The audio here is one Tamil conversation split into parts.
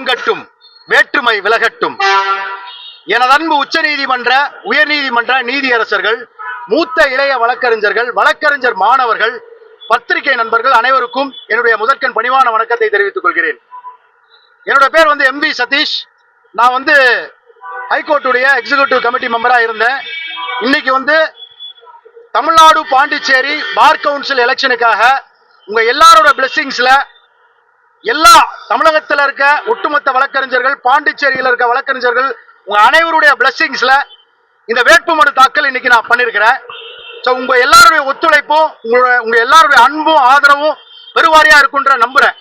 ஓங்கட்டும், வேற்றுமை விலகட்டும். எனதன்பு உச்ச நீதிமன்ற, உயர் நீதிமன்ற நீதியரசர்கள், மூத்த இளைய வழக்கறிஞர்கள், வழக்கறிஞர் மாணவர்கள், பத்திரிகை நண்பர்கள் அனைவருக்கும் என்னுடைய முதற்கண் பணிவான வணக்கத்தை தெரிவித்துக் கொள்கிறேன். என்னோட பேர் MV சதீஷ். நான் ஹைகோர்ட்டுடைய எக்ஸிகியூட்டிவ் கமிட்டி மெம்பரா இருந்தேன். இன்னைக்கு தமிழ்நாடு பாண்டிச்சேரி பார் கவுன்சில் எலெக்ஷனுக்காக உங்க எல்லாரோட பிளெஸிங்ஸ்ல எல்லா தமிழகத்தில் இருக்க ஒட்டுமொத்த வழக்கறிஞர்கள், பாண்டிச்சேரியில் இருக்க வழக்கறிஞர்கள், உங்க அனைவருடைய பிளெஸிங்ஸ்ல இந்த வேட்புமனு தாக்கல் இன்னைக்கு நான் பண்ணிருக்கிறேன். உங்க எல்லாருடைய ஒத்துழைப்பும் உங்க எல்லாருடைய அன்பும் ஆதரவும் பெருவாரியா இருக்குன்ற நம்புறேன்.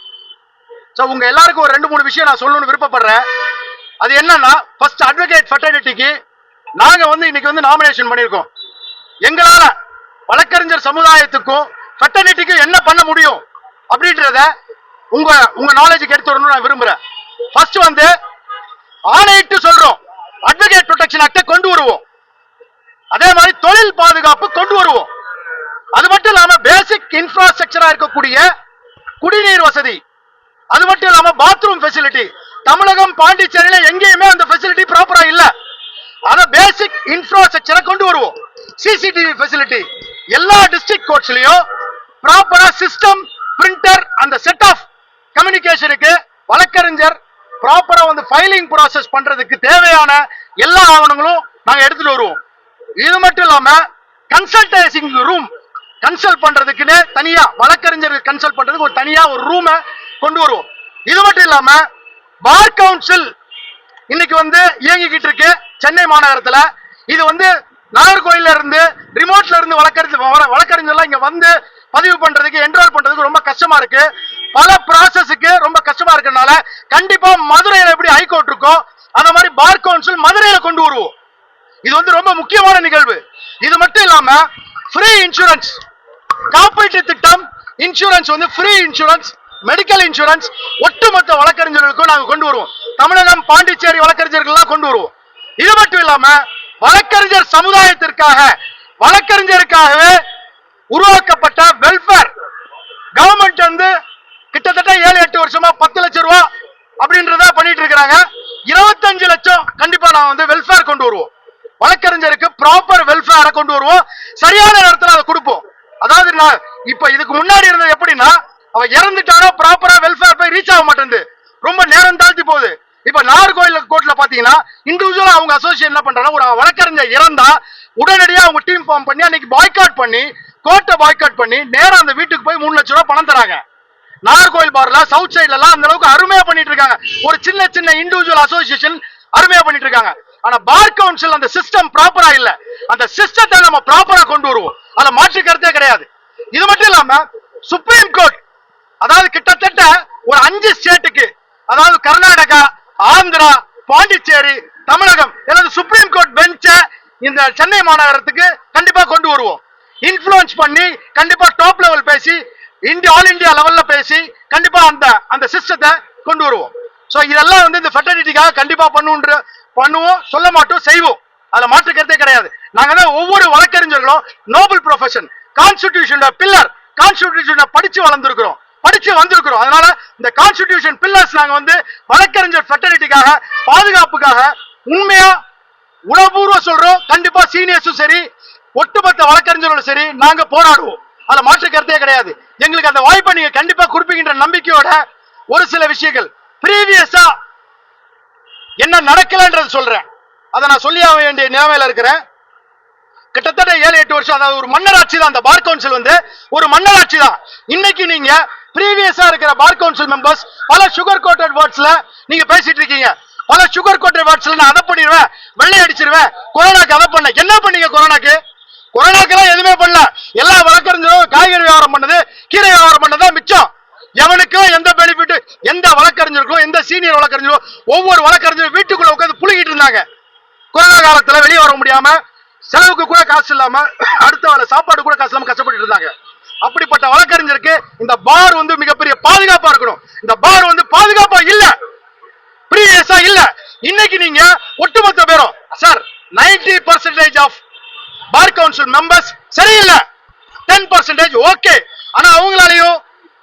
உங்க எல்லாருக்கும் ஒரு 2-3 விஷயம் நான் சொல்லணும்னு விருப்பப்படுறேன். அது என்னன்னா, ஃபர்ஸ்ட் அட்வொகேட் ஃபெட்டர்னிட்டிக்கு நாங்க இன்னைக்கு நாமினேஷன் பண்ணியிருக்கோம். எங்களால வழக்கறிஞர் சமுதாயத்துக்கும் ஃபெட்டர்னிட்டிக்கும் என்ன பண்ண முடியும் அப்படின்றத உங்க நாலேஜுக்கு எடுத்து வரணும்னு நான் விரும்புறேன். ஃபர்ஸ்ட் ஆணையிட்டு சொல்றோம், அட்வொகேட் ப்ரொடெக்ஷன் ஆக்டை கொண்டு வருவோம். அதே மாதிரி தொழில் பாதுகாப்பு கொண்டு வருவோம். அது மட்டும் இல்லாம பேசிக் இன்ஃப்ராஸ்ட்ரக்சரா இருக்கக்கூடிய குடிநீர் வசதி, அது மட்டும் இல்லாம பாத்ரூம் ஃபெசிலிட்டி, தமிழகம் பாண்டிச்சேரியில எங்கேயுமே அந்த ஃபெசிலிட்டி ப்ராப்பரா இல்ல. அத பேசிக் இன்ஃப்ராஸ்ட்ரக்சரை கொண்டு வருவோம். சிசிடிவி ஃபெசிலிட்டி எல்லா டிஸ்ட்ரிக்ட் கோர்ட்ஸ்லயும் ப்ராப்பரா சிஸ்டம், பிரிண்டர், அந்த செட் ஆஃப் கம்யூனிகேஷனுக்கு வழக்கறிஞர் ப்ராப்பரா ஃபைலிங் ப்ராசஸ் பண்றதுக்கு தேவையான எல்லா ஆவணங்களும் நாங்க எடுத்துட்டு வருவோம். இது மட்டும் இல்லாம கன்சல்டேஷன் ரூம், கன்சல்ட் பண்றதுக்குன்னு தனியா வழக்கறிஞர்கள் கன்சல்ட் பண்றதுக்கு ஒரு தனியா ஒரு ரூமை கொண்டு வருவோம். இது மட்டும் இல்லாம பார் கவுன்சில் இன்னைக்கு இயங்கிக்கிட்டு இருக்கு சென்னை மாநகரத்துல. இது நாகர்கோயில இருந்து ரிமோட்ல இருந்து வழக்கறிஞர்லாம் இங்க பதிவு பண்றதுக்கு, என்ரோல் பண்றதுக்கு ரொம்ப கஷ்டமா இருக்கு. பல ப்ராசஸுக்கு ரொம்ப கஷ்டமா இருக்கனால கண்டிப்பா மதுரையில எப்படி ஹைகோர்ட் இருக்கோ அந்த மாதிரி பார் கவுன்சில் மதுரையில கொண்டு வருவோம். இது ரொம்ப முக்கியமான நிகழ்வு. இது மட்டும் இல்லாம ஃப்ரீ இன்சூரன்ஸ், காப்பீட்டு திட்டம், insurance free insurance, medical insurance ஒட்டுமொத்த வழக்கறிஞர்களுக்கும் நாங்க கொண்டு வருவோம். தமிழகம் பாண்டிச்சேரி வழக்கறிஞர்கள் கொண்டு வருவோம். இது மட்டும் இல்லாம வழக்கறிஞர் சமுதாயத்திற்காக, வழக்கறிஞருக்காகவே உருவாக்கப்பட்ட வெல்ஃபேர், கவர்மெண்ட் கிட்டத்தட்ட 7-8 வருஷமா 10 லட்சம் ரூபாய் அப்படின்றத பண்ணிட்டு இருக்காங்க. 25 லட்சம் கண்டிப்பா நான் வெல்ஃபேர் கொண்டு வருவோம். வழக்கறிஞருக்கு ப்ராப்பர் வெல்ஃபேரை கொண்டு வருவோம். சரியான நேரத்தில் அதை கொடுப்போம். அதாவது நான் இப்ப இதுக்கு முன்னாடி இருந்தது எப்படின்னா, அவன் இறந்துட்டாரோ ப்ராப்பரா வெல்ஃபேர் போய் ரீச் ஆக மாட்டேங்குது, ரொம்ப நேரம் தாழ்த்தி போகுது. இப்ப நாகர்கோயில் கோர்ட்ல பாத்தீங்கன்னா இண்டிவிஜுவலா அவங்க அசோசியேஷன் என்ன பண்றாங்க, ஒரு வழக்கறிஞர் இறந்தா உடனடியா அவங்க டீம் ஃபார்ம் பண்ணி அன்னைக்கு பாய்காட் பண்ணி, கோர்ட்டை பாய்காட் பண்ணி நேரம் அந்த வீட்டுக்கு போய் 3 லட்சம் ரூபாய் பணம் தராங்க. நாகர்கோயில் பார்ல சவுத் சைட்ல எல்லாம் அந்த அளவுக்கு அருமையா பண்ணிட்டு இருக்காங்க. ஒரு சின்ன சின்ன இண்டிவிஜுவல் அசோசியேஷன் அருமையா பண்ணிட்டு இருக்காங்க. ஆனா பார் கவுன்சில் அந்த சிஸ்டம் ப்ராப்பரா இல்ல. அந்த சிஸ்டத்தை நம்ம ப்ராப்பரா கொண்டு வருவோம். அதை மாற்று கருத்தே கிடையாது. இது மட்டும் இல்லாம சுப்ரீம் கோர்ட், அதாவது கிட்டத்தட்ட ஒரு 5 ஸ்டேட்டுக்கு, அதாவது கர்நாடகா, ஆந்திரா, பாண்டிச்சேரி, தமிழகம், எனது சுப்ரீம் கோர்ட் பெஞ்ச இந்த சென்னை மாநகரத்துக்கு கண்டிப்பா கொண்டு வருவோம். இன்ஃப்ளூயன்ஸ் பண்ணி கண்டிப்பா டாப் லெவல் பேசி, ஆல் இந்தியா லெவல்ல பேசி கண்டிப்பா அந்த சிஸ்டத்தை கொண்டு வருவோம். சோ இதெல்லாம் இந்த ஃபெட்டர்னிட்டிக்காக கண்டிப்பா பண்ணுவோம், சொல்ல மாட்டோம், செய்வோம். அதுல மாற்று கருத்தே கிடையாது. நாங்க ஒவ்வொரு வழக்கறிஞர்களும் நோபல் ப்ரொஃபஷன், கான்ஸ்டிடியூஷன் பில்லர், கான்ஸ்டிடியூஷனை படிச்சு வந்திருக்கிறோம். அதனால இந்த கான்ஸ்டிடியூஷன் பில்லர்ஸ் நாங்க வழக்கறிஞர் ஃபெட்டர்னிட்டிக்காக, பாதுகாப்புக்காக உண்மையா உணர்வுபூர்வ சொல்றோம். கண்டிப்பா சீனியர்ஸும் சரி, ஒட்டுமொத்த வழக்கறிஞர்களும் சரி, நாங்க போராடுவோம். அதுல மாற்று கருத்தே கிடையாது. எங்களுக்கு அந்த வாய்ப்பை நீங்க கண்டிப்பா கொடுப்பீங்கன்ற நம்பிக்கையோட ஒரு சில விஷயங்கள் ப்ரீவியஸா என்ன நடக்கலன்றது சொல்றேன். அதை நான் சொல்லி ஆக வேண்டிய நிலைமையில இருக்கிறேன். கிட்டத்தட்ட 7-8 வருஷம், அதாவது ஒரு மன்னராட்சி தான். அந்த பார் கவுன்சில் ஒரு மன்னராட்சி தான். இன்னைக்கு நீங்க ப்ரீவியஸா இருக்கிற பார் கவுன்சில் மெம்பர்ஸ் பல சுகர் கோட்டட் வேர்ட்ஸ்ல நீங்க பேசிட்டு இருக்கீங்க. பல சுகர் கோட்டட் வேர்ட்ஸ்ல நான் அதை பண்ணிடுவேன், வெள்ளை அடிச்சிருவேன், கொரோனாக்கு அதை பண்ண. என்ன பண்ணீங்க கொரோனாக்கு? கொரோனாக்கெல்லாம் எதுவுமே பண்ணல. எல்லா வழக்கறிஞரும் காய்கறி வியாபாரம் பண்ணது, கீரை வியாபாரம் பண்ணதான் மிச்சம். எவனுக்கும் எந்த பெனிஃபிட், எந்த வழக்கறிஞருக்கும், எந்த சீனியர் வழக்கறிஞரும், ஒவ்வொரு வழக்கறிஞரும் வீட்டுக்குள்ள உட்காந்து புழுகிட்டு இருந்தாங்க. கொரோனா காலத்துல வெளியே வர முடியாம, செலவுக்கு கூட காசு இல்லாம, அடுத்த வேலை சாப்பாடு கூட காசு இல்லாம கஷ்டப்பட்டு இருந்தாங்க. அப்படிப்பட்ட வழக்கறிஞருக்கு இந்த பார் மிகப்பெரிய பாதுகாப்பா இருக்கணும். இந்த பார் பாதுகாப்பா இல்ல, ப்ரீவியஸா இல்ல. இன்னைக்கு நீங்க ஒட்டுமொத்த பேரும் sir 90% of bar council members சரியில்லை, 10% ஓகே. ஆனா அவங்களாலையும்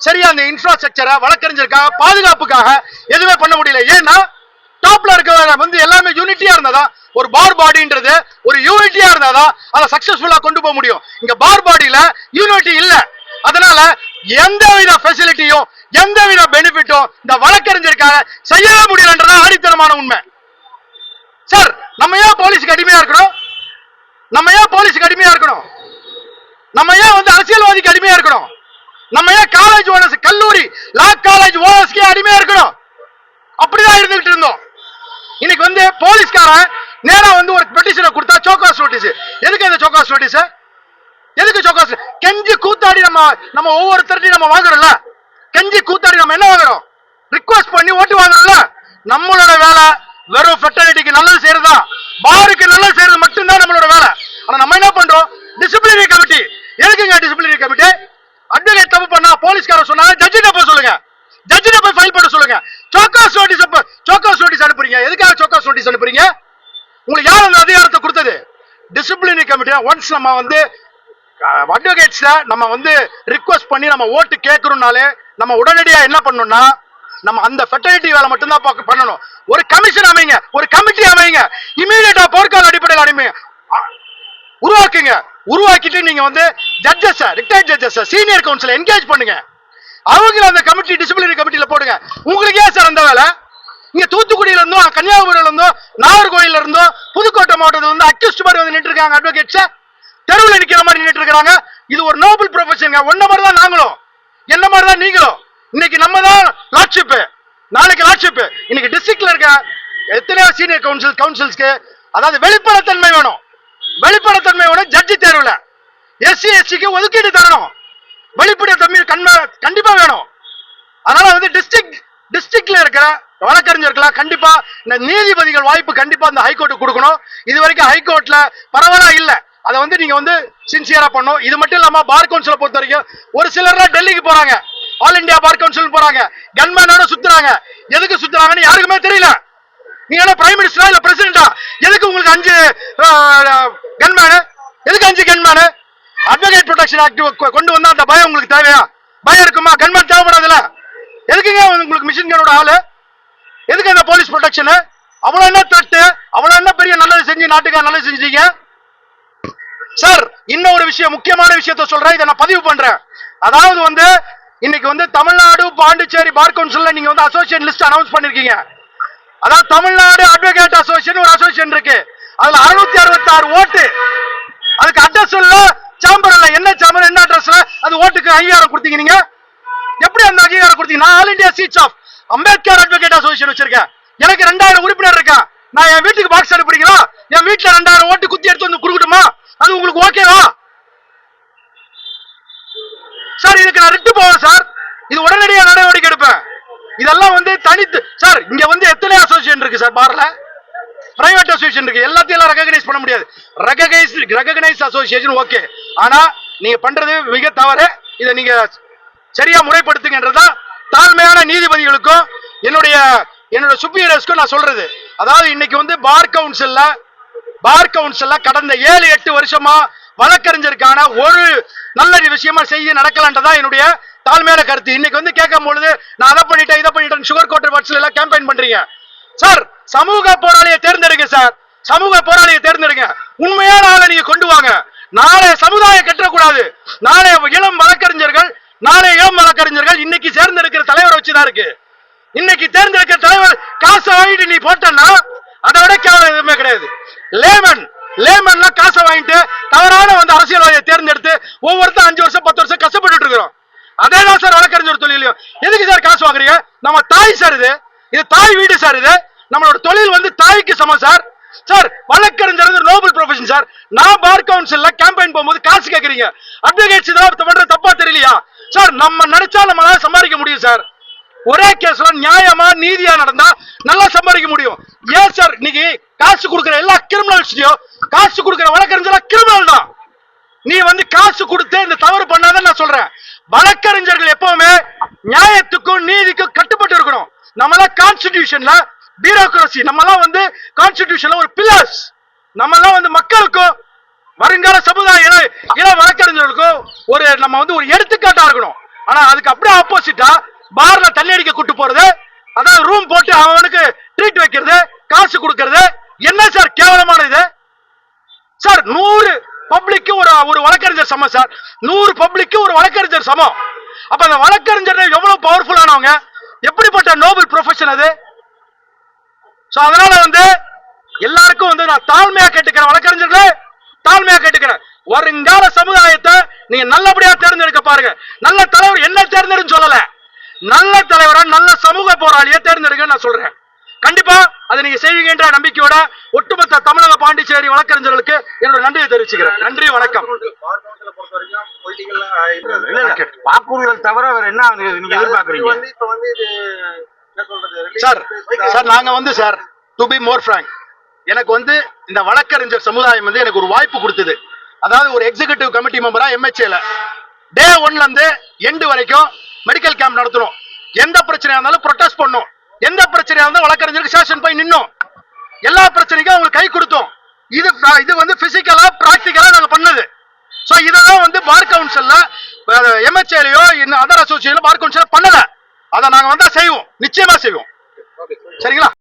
சரியா அந்த இன்ஃப்ராஸ்ட்ரக்சரை வழக்கறிஞருக்காக பாதுகாப்புக்காக எதுவுமே பண்ண முடியல. ஏன்னா டாப்ல இருக்க வந்து எல்லாமே யூனிட்டியா இருந்தாதான் ஒரு பார் பாடின்றது ஒரு யூனிட்டியா இருந்தாதான் அதை சக்சஸ்ஃபுல்லா கொண்டு போக முடியும். இங்க பார் பாடியில யூனிட்டி இல்ல. அதனால எந்தவித ஃபெசிலிட்டியும் எந்தவித பெனிஃபிட்டும் இந்த வழக்கறிஞருக்காக செய்யவே முடியலன்றதா ஆடித்தனமான உண்மை. சார் நம்ம ஏன் போலீஸுக்கு அடிமையா இருக்கணும்? நம்ம ஏன் போலீஸுக்கு அடிமையா இருக்கணும்? நம்ம ஏன் வந்து அரசியல்வாதிக்கு அடிமையா இருக்கணும்? நம்ம ஏன் காலேஜ் ஓனர்ஸ் கல்லூரி லா காலேஜ் ஓனர்ஸ்க்கே அடிமையா இருக்கணும்? அப்படிதான் இருந்துகிட்டு இருந்தோம். இன்னைக்கு வந்து போலீஸ்காரன் நேரா வந்து ஒரு பெட்டிஷனை கொடுத்தா சோகாஸ் நோட்டீஸ். எதுக்கு அந்த சோகாஸ் நோட்டீஸ்? எதுக்கு சோகாஸ்? கெஞ்சி கூத்தாடி நம்ம ஒவ்வொருத்தரையும் நம்ம வாங்குறோம்ல, கெஞ்சி கூத்தாடி நம்ம என்ன வாங்குறோம்? ரிக்வெஸ்ட் பண்ணி ஓட்டு வாங்குறோம்ல. நம்மளோட வேலை வெறும் ஃபெட்டர்னிட்டிக்கு நல்லது செய்யறதா, பாருக்கு நல்லது செய்யறது மட்டும்தான் நம்மளோட வேலை. ஆனா நம்ம என்ன பண்றோம்? Disciplinary committee. எதுக்குங்க டிசிப்ளினரி கமிட்டி? அட்வொகேட் தப்பு பண்ணா போலீஸ்காரர் சொன்னாங்க ஜட்ஜிட்ட போய் சொல்லுங்க, ஜட்ஜிட்ட போய் ஃபைல் பண்ண சொல்லுங்க. சோகாஸ் நோட்டீஸ் அனுப்புறீங்க. எதுக்காக சோகாஸ் நோட்டீஸ் அனுப்புறீங்க? உங்களுக்கு யார் அந்த அதிகாரத்தை கொடுத்தது? Disciplinary committee. ஒன்ஸ் நம்ம வந்து அட்வொகேட்ஸ் நம்ம வந்து ரிக்வெஸ்ட் பண்ணி நம்ம ஓட்டு கேட்கறோம்னாலே நம்ம உடனடியா என்ன பண்ணணும்னா நம்ம அந்த ஃபெட்டர்னிட்டி வேலை மட்டும்தான் பண்ணணும். ஒரு கமிஷன் அமைங்க, ஒரு கமிட்டி அமைங்க, இமீடியட்டா போர்க்கால அடிப்படையில் அனுப்புங்க, உருவாக்குங்க. உருவாக்கிட்டு நீங்க வந்து judges, retired judges, senior council engage பண்ணுங்க. அவங்க அந்த கமிட்டி டிசிப்ளினரி கமிட்டியில போடுங்க. உங்களுக்கு ஏன் சார் அந்த வேலை? இங்க தூத்துக்குடியில இருந்தோம், கன்னியாகுமரியில இருந்தோம், நாகர்கோயில இருந்தோம், புதுக்கோட்டை மாவட்டத்தில் வந்து அக்யூஸ்ட் மாதிரி வந்து நின்று இருக்காங்க. அட்வொகேட்ஸ் தெருவில் நிக்கிற மாதிரி நின்று இருக்காங்க. இது ஒரு நோபல் ப்ரொஃபஷன். ஒன்ன மாதிரி தான் நாங்களும், என்ன மாதிரி தான் நீங்களும். இன்னைக்கு நம்ம தான் லார்ட்ஷிப், நாளைக்கு லார்ட்ஷிப். இன்னைக்கு டிஸ்ட்ரிக்ட்ல இருக்க எத்தனையோ சீனியர் கவுன்சில்ஸ்க்கு அதாவது வெளிப்படைத்தன்மை வேணும். வெளிப்படைத்தன்மை வேணும். ஜட்ஜி தேர்வுல எஸ்சி எஸ்சிக்கு ஒதுக்கீடு தரணும். வெளிப்படைத்தன்மை கண்டிப்பா வேணும். அதனால வந்து டிஸ்ட்ரிக்ட்ல இருக்கிற வழக்கறிஞர்களா கண்டிப்பா இந்த நீதிபதிகள் வாய்ப்பு கண்டிப்பா இந்த ஹைகோர்ட்டு கொடுக்கணும். இது வரைக்கும் ஹைகோர்ட்ல பரவாயில்ல இல்ல. அதை வந்து நீங்க வந்து சின்சியரா பண்ணும். இது மட்டும் இல்லாம பார் கவுன்சிலை பொறுத்த வரைக்கும் ஒரு சிலர் டெல்லிக்கு போறாங்க, ஆல் இந்தியா பார் கவுன்சில் போறாங்க, கன்மேனோட சுத்துறாங்க. எதுக்கு சுத்துறாங்கன்னு யாருக்குமே தெரியல. நீங்க என்ன பிரைம் மினிஸ்டரா இல்ல பிரசிடண்டா? எதுக்கு உங்களுக்கு 5 கன்மேனு? எதுக்கு 5 கன்மேனு? அட்வொகேட் ப்ரொடெக்ஷன் ஆக்ட் கொண்டு வந்தா அந்த பயம் உங்களுக்கு தேவையா? பயம் இருக்குமா? கன்மேன் தேவைப்படாதுல்ல. எதுக்குங்க உங்களுக்கு மிஷின் கனோட ஆளு? எதுக்கு அந்த போலீஸ் ப்ரொடெக்ஷன்? அவ்வளவு என்ன தட்டு, அவ்வளவு என்ன பெரிய நல்லது செஞ்சு நாட்டுக்காக நல்லது செஞ்சீங்க சார். இன்னொரு விஷயம், முக்கியமான விஷயத்த சொல்றேன், இதை நான் பதிவு பண்றேன். அதாவது வந்து இன்னைக்கு வந்து தமிழ்நாடு பாண்டிச்சேரி பார் கவுன்சில்ல நீங்க வந்து அசோசியேஷன் லிஸ்ட் அனௌன்ஸ் பண்ணிருக்கீங்க. அதாவது தமிழ்நாடு அட்வொகேட் அசோசியேஷன் ஒரு அசோசியேஷன் இருக்கு. அதுல 666 ஓட்டு. அதுக்கு அட்ரஸ் இல்ல, சாம்பர் இல்ல. என்ன சாம்பர், என்ன அட்ரஸ்ல அது ஓட்டுக்கு அங்கீகாரம் கொடுத்தீங்க? நீங்க எப்படி அந்த அங்கீகாரம் கொடுத்தீங்க? நான் all India seats of Ambedkar advocate association வச்சிருக்கேன். எனக்கு 2000 உறுப்பினர் இருக்கேன். நான் என் வீட்டுக்கு பாக்ஸ் அனுப்புறீங்களா? என் வீட்டுல 2000 ஓட்டு குத்தி எடுத்து வந்து கொடுக்கட்டுமா? அது உங்களுக்கு ஓகேவா சார்? இதுக்கு நான் ரிட்டு போவேன் சார். இது உடனடியாக நடவடிக்கை எடுப்பேன். இதெல்லாம் வந்து தனித்து சார். இங்க வந்து எத்தனை அசோசியேஷன் இருக்கு சார்? பார்ல பிரைவேட் அசோசியேஷன் இருக்கு. எல்லாத்தையும் ரெகக்னைஸ் பண்ண முடியாது. Recognise association okay. ஆனா நீங்க பண்றது மிக தவறு. இதை நீங்க சரியா முறைப்படுத்துங்கன்றதா தாழ்மையான நீதிபதிகளுக்கும் என்னுடைய சுப்பீரியர்ஸ்க்கும் நான் சொல்றது. அதாவது இன்னைக்கு வந்து பார் கவுன்சில்ல கடந்த 7-8 வருஷமா வழக்கறிஞருக்கான ஒரு நல்ல விஷயமா செய்ய நடக்கலன்றதா என்னுடைய தாழ்மையான கருத்து. இன்னைக்கு வந்து கேட்கும் பொழுது நான் அதை பண்ணிட்டேன் இதை பண்ணிட்டேன் சுகர் கோட்டர் வேர்ட்ஸ்ல எல்லாம் கேம்பெயின் பண்றீங்க சார். சமூக போராளியை தேர்ந்தெடுங்க சார். சமூக போராளியை தேர்ந்தெடுங்க. உண்மையான ஆளை நீங்க கொண்டு வாங்க. நாளை சமுதாயம் கட்டக்கூடாது. நாளை இளம் வழக்கறிஞர்கள் இன்னைக்கு தேர்ந்தெடுக்கிற தலைவர் வச்சுதான் இருக்கு. இன்னைக்கு தேர்ந்தெடுக்கிற தலைவர் காசை வாங்கிட்டு நீ போட்டன்னா அதை விட கேவலம் எதுவுமே கிடையாது. லேமன்ல காசை வாங்கிட்டு தவறான வந்து அரசியல்வாதியை தேர்ந்தெடுத்து ஒவ்வொருத்தரும் 5 வருஷம் 10 வருஷம் கஷ்டப்பட்டு இருக்கிறோம். அதேதான் சார் வழக்கறிஞர் தொழிலையும். எதுக்கு சார் காசு வாங்குறீங்க? நம்ம தாய் சார், இது தாய் வீடு சார். இது நம்மளோட தொழில் வந்து தாய்க்கு சமம் சார். சார் வழக்கறிஞர் நோபல் ப்ரொஃபஷன் சார். நான் பார் கவுன்சில்ல கேம்பெயின் போகும்போது காசு கேட்கறீங்க. அட்வொகேட்ஸ் இதெல்லாம் பண்ற தப்பா தெரியலையா சார்? நம்ம நினைச்சா நம்மளால சம்பாதிக்க முடியும் சார். ஒரே கேஸ்ல நியாயமா நீதியா நடந்தா நல்லா சம்பாதிக்க முடியும். ஏன் சார் இன்னைக்கு காசு கொடுக்கிற எல்லா கிரிமினல்ஸ்லயும் காசு கொடுக்கிற வழக்கறிஞர் கிரிமினல் தான். நீ வந்து காசு கொடுத்து இந்த தவறு பண்ணாதான் நான் சொல்றேன். வழக்கறிஞர்கள் எப்பவுமே நியாயத்துக்கும் நீதிக்கும் கட்டுப்பட்டு இருக்கணும். நம்மளாம் கான்ஸ்டிடியூஷன்ல பியூரோக்ரசி, நம்மளாம் வந்து கான்ஸ்டிடியூஷன்ல ஒரு பில்லர்ஸ். நம்மளாம் வந்து மக்களுக்கும் வருங்கால சமுதாய இள வழக்கறிஞர்களுக்கும் நம்ம வந்து ஒரு எடுத்துக்காட்டா இருக்கணும். ஆனா அதுக்கு அப்படியே ஆப்போசிட்டா பார்ல தண்ணி அடிக்க கூட்டு போறது, அதாவது ரூம் போட்டு அவனுக்கு ட்ரீட் வைக்கிறது, காசு கொடுக்கறது, என்ன சார் கேவலமான இது சார்? 100 பப்ளிக்கு ஒரு வழக்கறிஞர் சமம் சார். 100 பப்ளிக்கு ஒரு வழக்கறிஞர் சமம். அப்ப அந்த வழக்கறிஞர் எவ்வளவு பவர்ஃபுல்லானவங்க, எப்படிப்பட்ட நோபல் ப்ரொஃபஷன் அது. சோ அதனால எல்லாருக்கும் நான் தாழ்மையா கேட்டுக்கிறேன், வழக்கறிஞர்களே தாழ்மையா கேட்டுக்கிறேன். வருங்கால சமுதாயத்தை நீங்க நல்லபடியா தேர்ந்தெடுக்க பாருங்க. நல்ல தலைவர் என்ன தேர்ந்தெடுன்னு சொல்லல, நல்ல தலைவரா நல்ல சமூக போராளியை தேர்ந்தெடுக்க நான் சொல்றேன். கண்டிப்பா அதை நீங்க செய்வீங்கன்ற நம்பிக்கையோட ஒட்டுமொத்த தமிழக பாண்டிச்சேரி வழக்கறிஞர்களுக்கு என்னோட நன்றியை தெரிவிச்சுக்கிறேன். நன்றி, வணக்கம். வாக்குறுதிகள் தவிர வேற என்ன நீங்க எதிர்பார்க்கறீங்க சார்? சார் நாங்க sir to be more Frank, எனக்கு இந்த வழக்கறிஞர் சமுதாயம் எனக்கு ஒரு வாய்ப்பு கொடுத்தது. அதாவது ஒரு எக்ஸிகியூட்டிவ் கமிட்டி மெம்பரா MHAல டே 1ல இருந்து எண்டு வரைக்கும் மெடிக்கல் கேம்ப் நடத்தணும். எந்த பிரச்சனையா இருந்தாலும் ப்ரொடெஸ்ட் பண்ணோம், எந்த பிரச்சனையா இருந்தாலும் வழக்கறிஞருக்கு ஸ்டேஷன் போய் நின்னோம், எல்லா பிரச்சனைக்கும் அவங்களுக்கு கை கொடுத்தோம். இது பிசிக்கலா பிராக்டிகலா நாங்க பண்ணது. சோ இதெல்லாம் பார் கவுன்சில்ல MHAலயோ இன்னும் அதர் அசோசியேஷன்ல பார் கவுன்சில் பண்ணல. அதை நாங்க செய்வோம், நிச்சயமா செய்வோம். சரிங்களா?